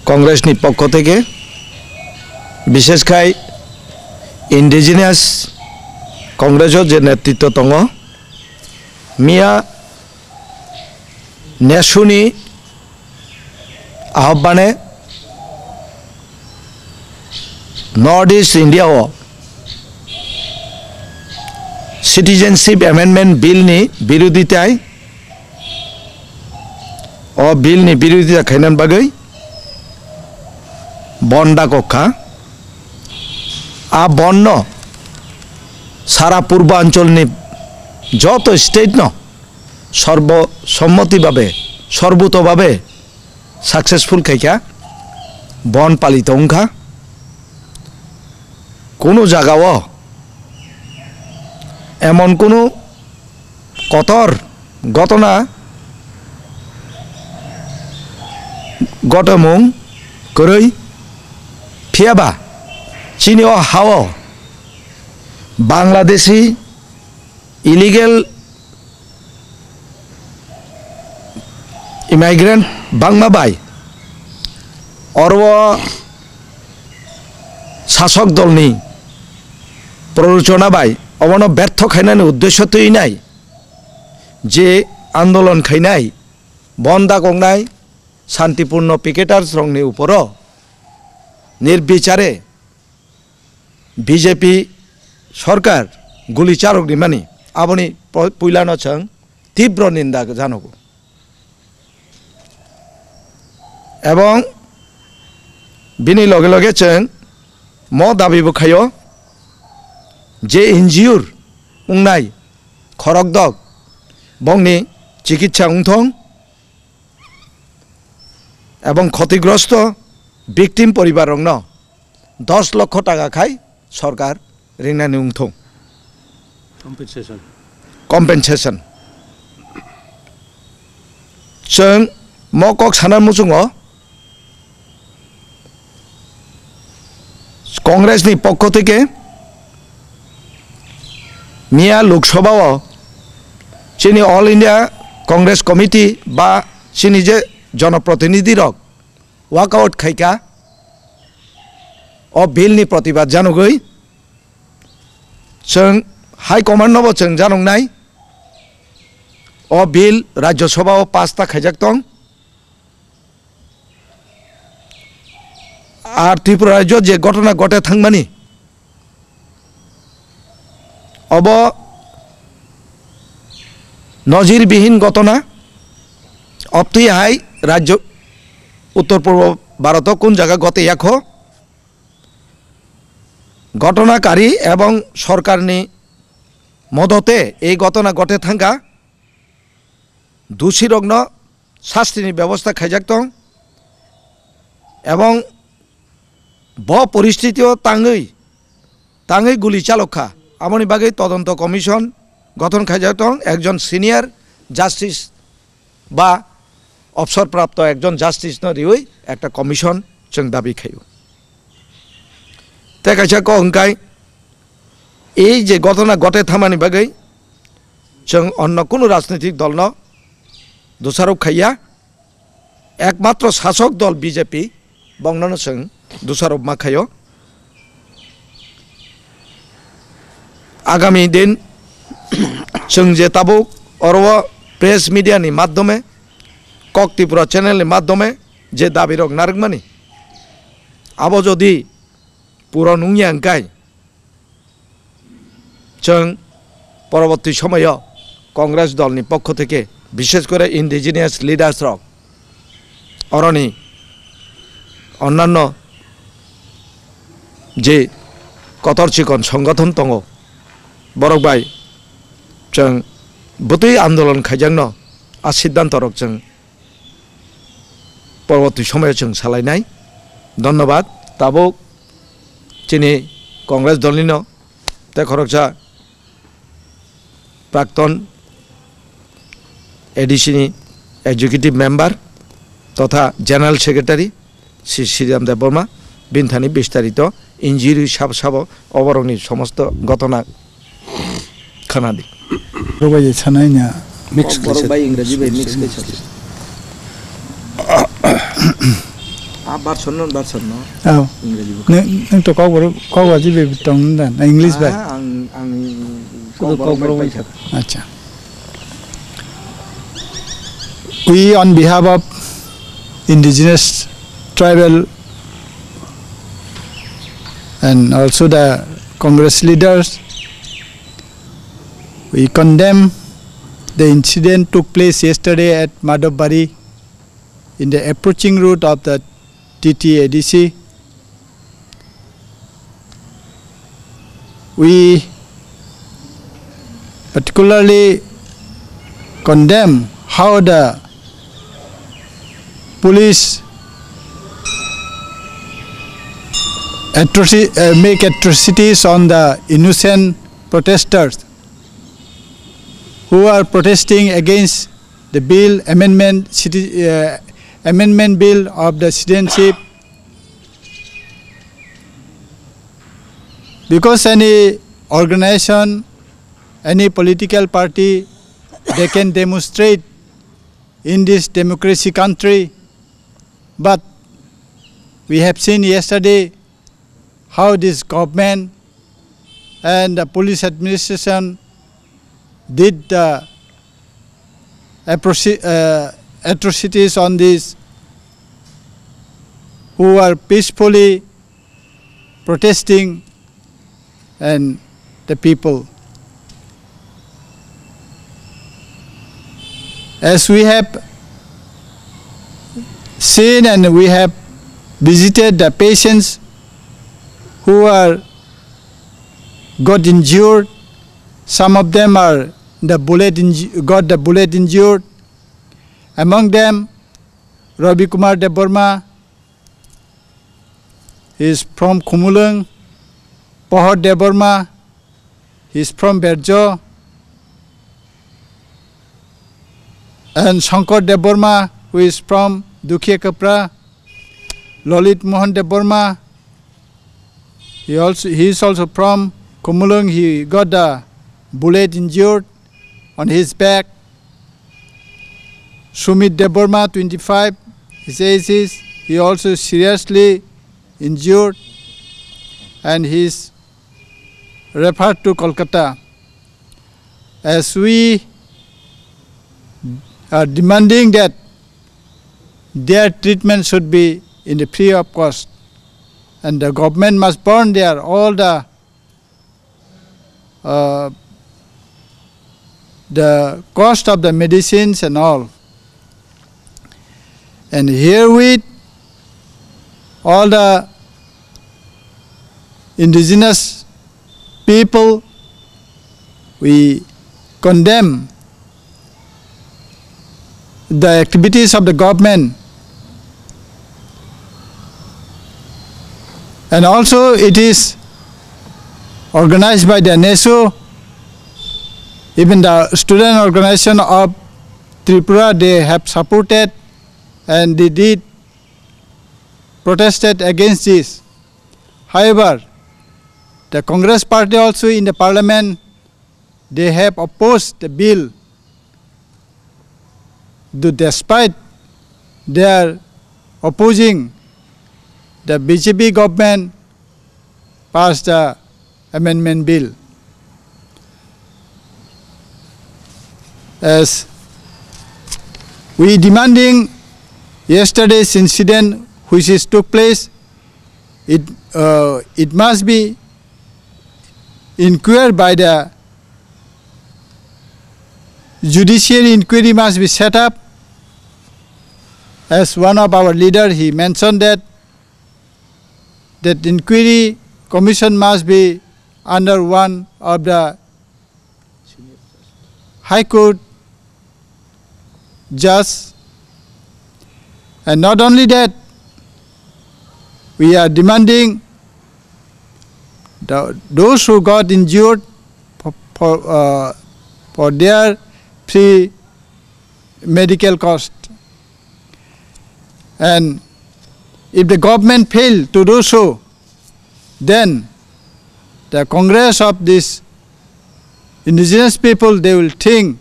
কংগ্রেসনি পক্ষ থেকে বিশেষ করে ইন্ডিজিনিয়াস কংগ্রেসের যে নেতৃত্ব দङ মিয়া নেশুনি আহ্বানে নর্থ ইস্ট ইন্ডিয়াও সিটিজেনशिप एमेंडमेंट बिलनि बिरोधिताय बिलनि बिरोधिता खायनान बागै बन्दा कक्षा आ बन्न सारा पूर्वांचलनि যত स्टेट न सर्वसम्मति भावे सर्वत भावे सक्सेसफुल खायखा बन पालित अंखा कोनो जागाओ एमन कोनो कतर घटना घटमुं करै फियाबा चीनिओ हाओ बांग्लादेशी इलिगेल इमाइग्रेंट बांगमाबाई अरव शासक दलनि प्ररोचना बाई अवन व्यर्थ खायनानि उद्देश्य तो नाई जे आंदोलन खायनाय बंदा गंनाय शांतिपूर्ण पिकेटार्स रंगनि ऊपर निर्विचारे बीजेपी सरकार गुली चालकनि मानि आबनि पुइलानो जों तीव्र निंदा जानांगौ एवं बिनि लगे लगे जों म दाबिबो खायो जे इन्जिउर उंनाय खरकदक बंनि चिकित्सा उंथं एवं क्षतिग्रस्त विक्टिम परिवार 10 लाख टाका खाय सरकार रिंनानि उंथं कम्पेनसेसन जों म कक साना मुजुङो कांग्रेसनि पक्ष थेके मिया लोकसभाओ चीनी ऑल इंडिया कांग्रेस कमिटी बा चीनी जे जनप्रतिनिधि रक वाकआउट खायका बिलनि प्रतिबाद जानोगै जों हाईकमान्डनोबो जों जानंनाय बिल राज्यसभाओ पासता खायजाक दं आर त्रिपुरा राज्य जे घटना घटे थांमानि अब नजिरविहीन घटना अप्ति हाई राज्य उत्तर पूर्व भारत कौन जगह गते याखो घटनाकारी एवं सरकारनि मदते ये घटना घटे थांगा दोषी रग्न शास्त्रिनि व्यवस्था खायजाक दं एवं ब परिस्थितिओ तांगै गुली चालका आमनि बागै तदন্ত कमिशन गठन खायजाक दं एकजन सिनियर जास्टिस बा अवसरप्राप्त एकजन जास्टिस नरियै एक कमिशन जों दाबी खायो ते खायसा कहंखाय এই যে ঘটনা ঘটে থামানি বাগै जों अन्य कोनो राजनीतिक दल दोषारोप खाइया एकमात्र शासक दल बीजेपी बंगनो जों दोषारोप मा खायो आगामी दिन जों जे ताबो अरव प्रेस मीडिया नि माध्यमे कक त्रिपुरा चैनल नि माध्यमे जे दाबी रक नारगमानी आबो जदि पूरा नङिया अंकाय जों परवर्ती समय कांग्रेस दल नि पक्ष थेके विशेष करे इंडिजिनियास लिडार्स रक अरनि अन्यान्य जे कतर चिकन संगठन दङ बरक बाय जों बुतै आंदोलन खायजांनो आ सिद्धांत रक जों परवर्ती समय जों सालायनाय धन्यवाद ताबो चिनी कांग्रेस दलनिनो ते खरकसा प्राक्तन एडिसिनि एग्जीक्यूटिव मेम्बर तथा जनरल सेक्रेटारि श्री श्रीराम देव बर्मा बिनथानि विस्तारित इंजुरी साब साब अबरंनि समस्त घटना खोनादों रबाय सानायना मिक्स इंग्राजी बाय mix version non version no. Oh. English book. Nung to kau wajib betong dan English ba? Ang Kau baru Acha. We on behalf of indigenous tribal and also the Congress leaders, we condemn the incident took place yesterday at Madhavbari in the approaching route of the TTADC. We particularly condemn how the police make atrocities on the innocent protesters who are protesting against the bill amendment bill of the citizenship, because any organization, any political party, they can demonstrate in this democracy country, but we have seen yesterday how this government and the police administration did the atrocities on these who are peacefully protesting and the people. As we have seen and we have visited the patients who are got injured, some of them are got the bullet injured. Among them, Ravi Kumar Deborma is from Khumulung, Pohor Deborma is from Berjo, and Shankar Deborma, who is from Dukhiya Kapra, Lalit Mohan Deborma, he is also from Khumulung. He got the bullet injured on his back. Sumit Deborma, 25, his age is, he also seriously injured and he is referred to Kolkata. As we are demanding that their treatment should be in the free of cost, and the government must burn there all the cost of the medicines and all. And herewith, all the indigenous people, we condemn the activities of the government. And also it is organized by the NESO, even the student organization of Tripura, they have supported and they did protested against this. However, the Congress party also in the parliament, they have opposed the bill. Despite their opposing, the BJP government passed the amendment bill. As we demanding yesterday's incident which took place, it must be inquired by the judicial inquiry must be set up. As one of our leaders, he mentioned that inquiry commission must be under one of the High Court judge. And not only that, we are demanding those who got injured for their free medical cost. And if the government fail to do so, then the Congress of these indigenous people, they will think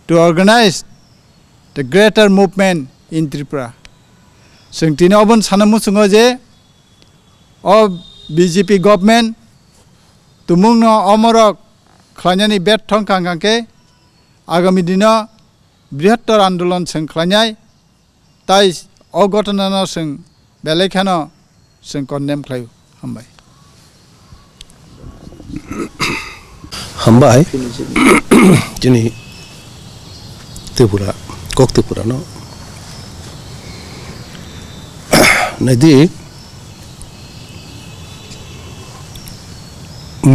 to organize the greater movement in Tripura. जों दिनै अबन सानमु जोङो जे अ BJP government तुमुंनो अमरक खालायनायनि बेट थंखांखांके आगामी दिनाव बृहत्तर आन्दोलन जों खालायनाय ताइ अ घटनानो जों बेलेखानो जों कन्डेम खालायो हामबाय हामबाय दिनै त्रिपुरा कक त्रिपुरा न नदी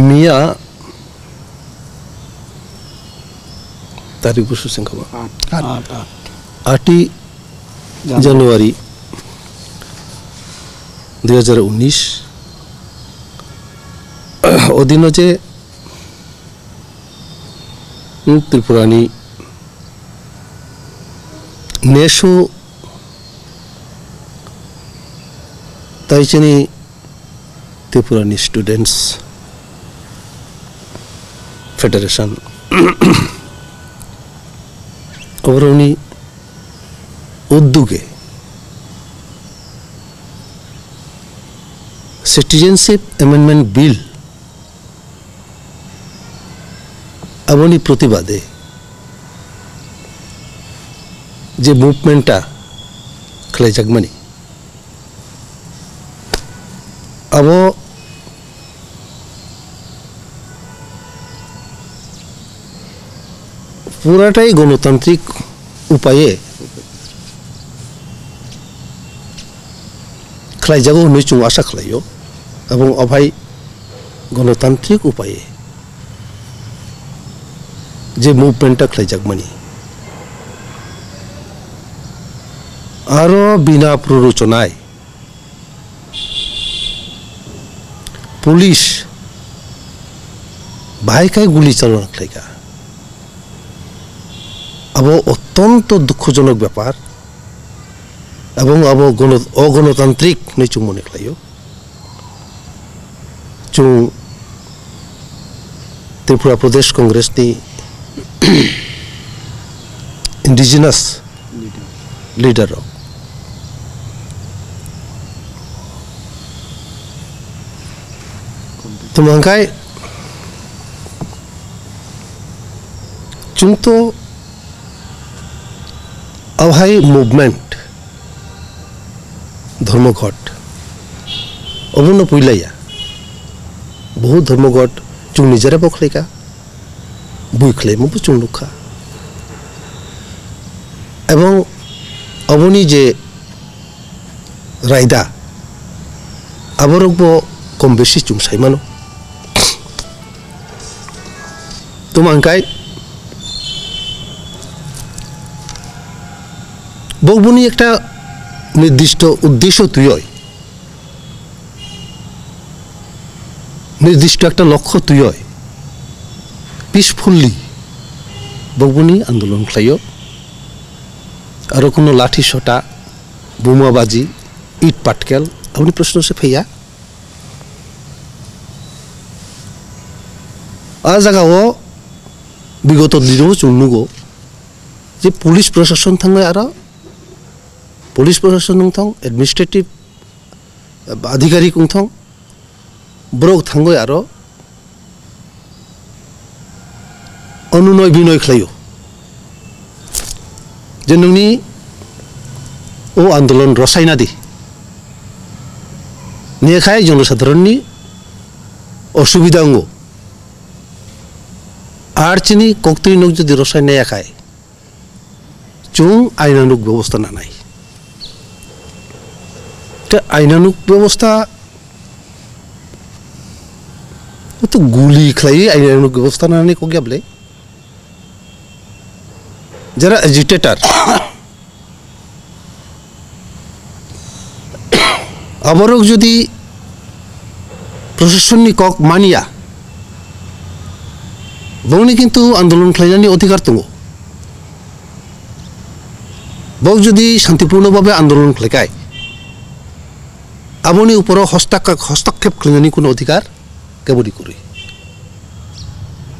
मिया तारीख बुसु सिंखबा 8 জানুয়ারি 2019 অধীন যে त्रिपुरानी नेशो ताइचनी त्रिपुरानी स्टूडेंट्स फेडरेशन और उन्हीं उद्योगे सिटीजनशिप अमेंडमेंट बिल अबनी प्रतिबादे जे मुभमेंटा खालायजागमानि अब पुराटाई गणतांत्रिक उपाये खालायजागौ होननानै जों आसा खालायो एबं अभाय गणतांत्रिक उपाये जे मुभमेंटा खालायजागमानि आरो बिना प्ररोचनाय पुलिस बाहायखाय गुली चालना खालायगा अब अत्यंत दुखजनक ব্যাপার এবং अब अगणतांत्रिक नै जों मने खालायो जों त्रिपुरा प्रदेश कांग्रेसनि इंडिजिनस लीडर तुमंगाय जों तो अवहाय मुभमेंट धर्मघट अबनो पुइलाया बहुत धर्मघट जों निजेरा बखलायगा बुइख्लायमबो जों नुखा एवं अबनी जे रायदा आबरकबो कम बेसि जों सायमानो तुमंगाय बगबुनी एक निर्दिष्ट उद्देश्य तुय निर्दिष्ट एक लक्ष्य तुय पिसफुल्ली बगबुनी आंदोलन खालायो आरो कोनो लाठी सटा बोमाबाजी इट पाटकेल अपनी प्रश्न से फैया आ जगह विगत दिनों जों नुगो जे पुलिस प्रशासन थांनाय आरो पुलिस प्रशासन नोंथां एडमिनिस्ट्रेटिव अधिकारी नोंथां ब्रक थांगय आरो अनुनय बिनय खालायो जे नोंनि ओ आंदोलन रसायना दि नेखाय जनसाधारणनि असुबिदा अंगो आरचिनी कक्तरिनक जदि रसायनाया खाय जों आयनानुक व्यवस्था नानाय आयनानुक व्यवस्था तो गुली खाई आयनानुक व्यवस्था नानाय को गयाबले जरा एजिटेटर आबरक जदि प्रशासननि कक मानिया बंनि किन्तु आंदोलन खालायनायनि अधिकार दङ बक जदि शांतिपूर्ण भावे आंदोलन खालायखाय आबनि ऊपर हस्तक्षेप खालायनायनि कोनो अधिकार केबोनि करे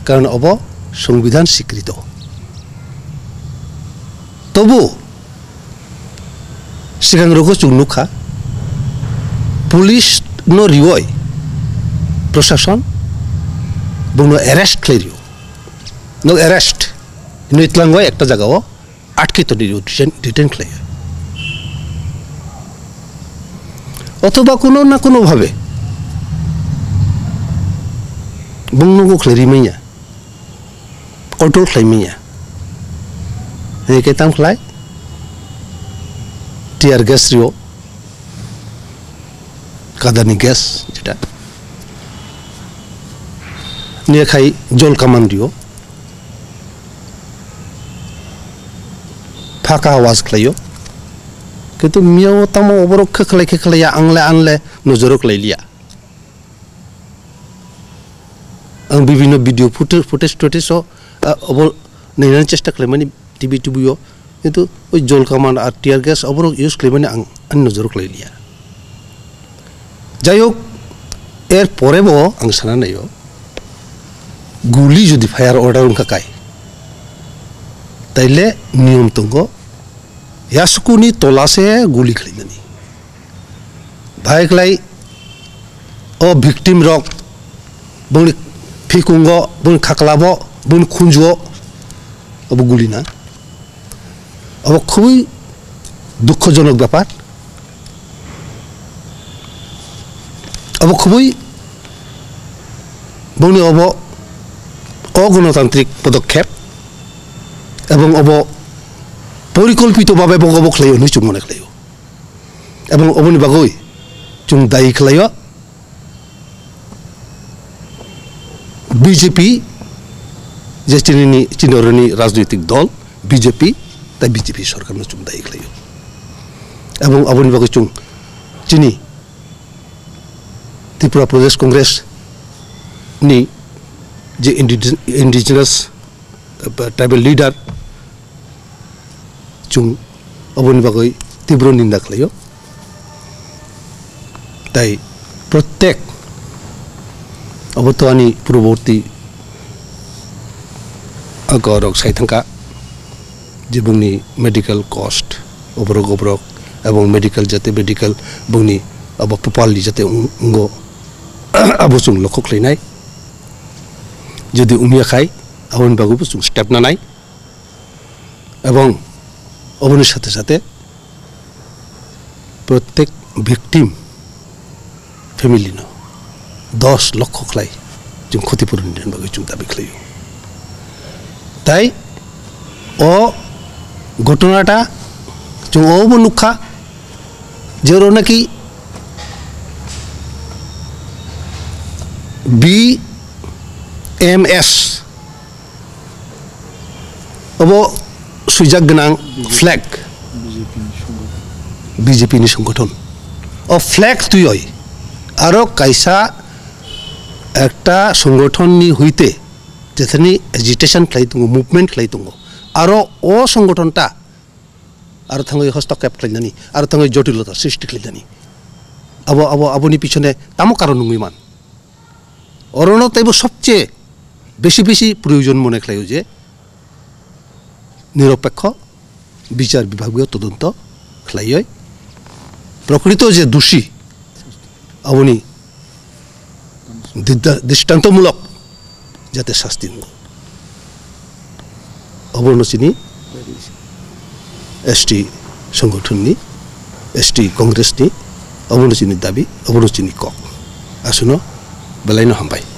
कारण अब संविधान स्वीकृत तबु सिगांग्रोखौ जों नुखा पुलिस नो रिवय प्रशासन बुंनो एरेस्ट खालायो नो एरेस्ट नो इतलांगो एकटा जागाव आटके तो डिटेन खालायो अथवा कोनो ना कोनो भावे बुंनो खालाय मैया कंट्रोल खालाय मैया केताम खालाय টিয়ার গ্যাস রিও কাদানি গ্যাস যেটা নিয়ে খাই জল কামান রিও ফাঁকা আওয়াজ খাইও কিন্তু মিয়াও তামো অবরক্ষা খালাইয়া আংলে আনলে নজরক লাইলিয়া आं বিভিন্ন ভিডিও ফুটেজ অবর নেনার চেষ্টা খালাই মানে টিভি টিভিও কিন্তু ওই জল কামান আর টিয়ার গ্যাস অবরক ইউজ খাই মানে আং নজরক লাইলিয়া যাই হোক এর পরেও আং সানা নাইও গুলি যদি ফায়ার অর্ডার উনকা কাই তাইলে নিয়ম তঙ্গ ইয়াসকুনি তলাসে গুলি খাইলানি ভাইকলাই ও ভিকটিম রক বনি ফিকুঙ্গ বনি খাকলাব বনি খুঁজো অব গুলি না অব খুবই দুঃখজনক ব্যাপার অব খুবই বনি অব অগণতান্ত্রিক পদক্ষেপ এবং অব পরিকল্পিতভাবে বগব খাইও নি চুম মনে খাইও এবং অবনি বাগৈ চুম দায়ী খাইও বিজেপি যে চীনের রাজনৈতিক দল বিজেপি তাই বিজেপি সরকার চুম দায়ী খাইও এবং অবনি বাগৈ চুম চিনি ত্রিপুরা প্রদেশ কংগ্রেস নি যে ইন্ডিজিনাস ট্রাইবেল লিডার চুং অবনি বাগৈ তীব্র নিন্দা খাইও তাই প্রত্যেক অবতোয়ানি পূর্ববর্তী গরক সাইথাঙ্কা যে বুংনি মেডিকেল কস্ট অবরক এবং মেডিকেল যাতে মেডিকেল বুংনি আব পুপালি যাতে উঙ্গ আবচুং লক্ষ্য খাইনাই যদি উমিয়া খাই অবনি বাগৈ চুং স্টেপ না নাই এবং অবনির সাথে সাথে প্রত্যেক ভিকটিম ফ্যামিলি ন 10 লক্ষ খাই जों ক্ষতিপূরণ দিন বাগৈ जों দাবি খাইও তাই ও ঘটনাটা जों অবনুখা যেরো নাকি BMS অব সুজাক গোনাं ফ্ল্যাগ বিজেপিনি সংগঠন ও ফ্ল্যাগ তুই আরো কাইসা একটা সংগঠননি হইতে যেখানে এজিটেশন খাইতুঙ্গ মুভমেন্ট খাইতুঙ্গ আরো ও সংগঠনটা আর থাঙ্গই হস্তক্ষেপ খাইলানি আর থাঙ্গই জটিলতা সৃষ্টি খাইলানি আবনি পিছনে তামো কারণ নুইমান অরণ তাইব সবচেয়ে বেশি প্রয়োজন মনে খাইও যে নিরপেক্ষ বিচার বিভাগীয় তদন্ত খাইয় প্রকৃত যে দোষী আবনি দৃষ্টান্তমূলক যাতে শাস্তি অবর্ণচিনী এসটি সংগঠননি এসটি কংগ্রেসনি অবর্ণচিনীর দাবি অবর্ণচিনী কক আসুন বেলাইনো হামবাই